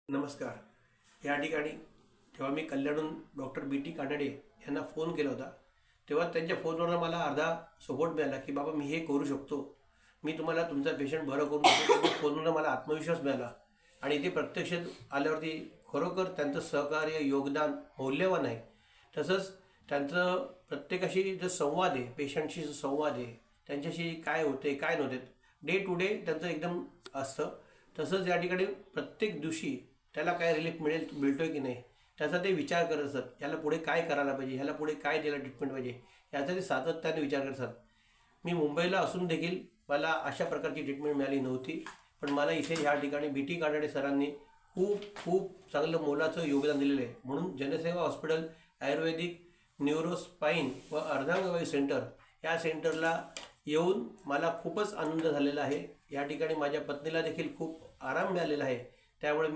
नमस्कार। या ठिकाणी जेव्हा मी कल्याणहून डॉक्टर बी.टी. कानडे यांना फोन केला होता, तेव्हा त्यांच्या फोनवरून मला अर्धा सपोर्ट मिळाला की बाबा मी हे करू शकतो, मी तुम्हाला तुमचा पेशंट बरं करू शकतो। फोनवरून मला आत्मविश्वास मिळाला आणि इथे प्रत्यक्षात आल्यावरती खरोखर त्यांचं सहकार्य, योगदान मौल्यवान आहे। तसंच त्यांचं प्रत्येकाशी जो संवाद आहे, पेशंटशी जो संवाद आहे, त्यांच्याशी काय होते काय नव्हते, डे टू डे त्यांचं एकदम असतं। तसंच या ठिकाणी प्रत्येक दिवशी त्याला काय रिलीफ मिळतोय की नाही त्याचा ते विचार करत असतात। याला पुढे काय करायला पाहिजे, ह्याला पुढे काय द्यायला ट्रीटमेंट पाहिजे, याचा ते सातत्याने विचार करत असतात। मी मुंबईला असून देखील मला अशा प्रकारची ट्रीटमेंट मिळाली नव्हती, पण मला इथे ह्या ठिकाणी बी.टी. कानडे सरांनी खूप खूप चांगलं मोलाचं योगदान दिलेलं आहे। म्हणून जनसेवा हॉस्पिटल आयुर्वेदिक न्यूरो स्पाईन व अर्धांगवायू सेंटर या सेंटरला येऊन मला खूपच आनंद झालेला आहे। या ठिकाणी माझ्या पत्नीला देखील खूप आराम मिळालेला आहे। त्यामुळे